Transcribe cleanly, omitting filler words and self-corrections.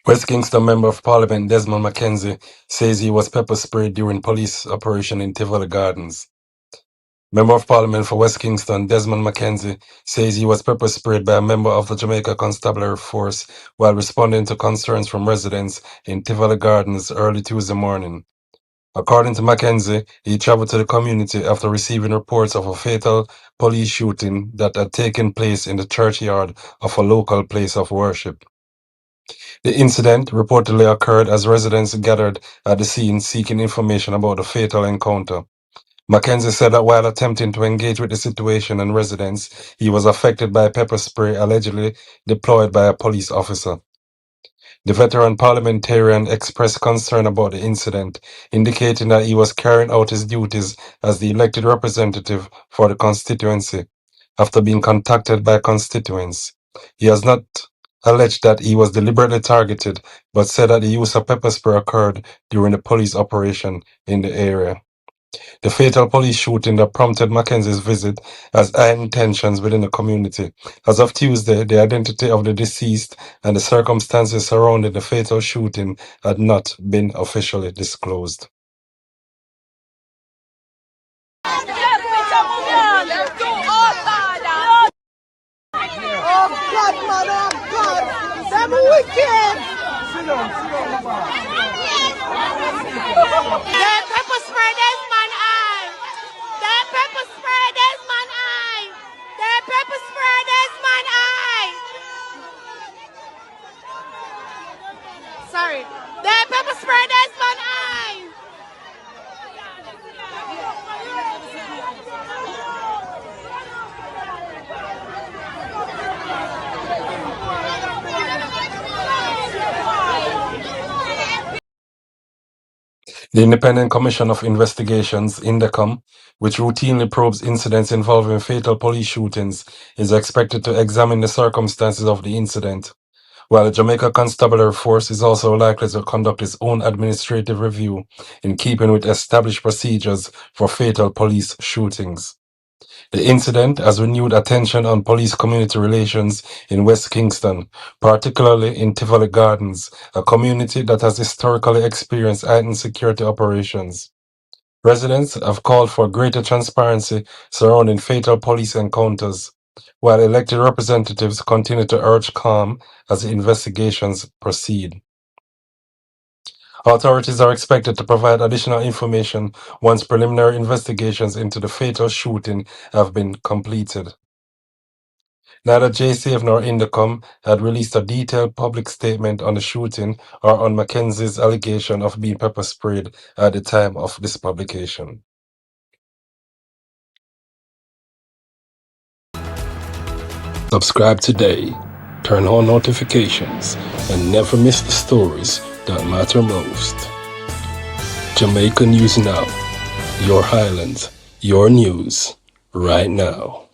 West Kingston Member of Parliament Desmond McKenzie says he was pepper sprayed during police operation in Tivoli Gardens. Member of Parliament for West Kingston Desmond McKenzie says he was pepper sprayed by a member of the Jamaica Constabulary Force while responding to concerns from residents in Tivoli Gardens early Tuesday morning. According to McKenzie, he traveled to the community after receiving reports of a fatal police shooting that had taken place in the churchyard of a local place of worship. The incident reportedly occurred as residents gathered at the scene seeking information about the fatal encounter. Mackenzie said that while attempting to engage with the situation and residents, he was affected by pepper spray allegedly deployed by a police officer. The veteran parliamentarian expressed concern about the incident, indicating that he was carrying out his duties as the elected representative for the constituency after being contacted by constituents. He has not alleged that he was deliberately targeted, but said that the use of pepper spray occurred during the police operation in the area. The fatal police shooting that prompted Mackenzie's visit has heightened tensions within the community. As of Tuesday, the identity of the deceased and the circumstances surrounding the fatal shooting had not been officially disclosed. Oh God, man, oh God! Them wicked! Sit down, They pepper spray Desmond eye! They pepper spray Desmond eye! They pepper spray Desmond eye! Sorry. They pepper spray Desmond eye! The Independent Commission of Investigations, INDECOM, which routinely probes incidents involving fatal police shootings, is expected to examine the circumstances of the incident, while the Jamaica Constabulary Force is also likely to conduct its own administrative review in keeping with established procedures for fatal police shootings. The incident has renewed attention on police-community relations in West Kingston, particularly in Tivoli Gardens, a community that has historically experienced heightened security operations. Residents have called for greater transparency surrounding fatal police encounters, while elected representatives continue to urge calm as the investigations proceed. Authorities are expected to provide additional information once preliminary investigations into the fatal shooting have been completed. Neither JCF nor INDECOM had released a detailed public statement on the shooting or on Mackenzie's allegation of being pepper sprayed at the time of this publication. Subscribe today, turn on notifications, and never miss the stories that matter most. Jamaica News Now, your Highlands, your news, right now.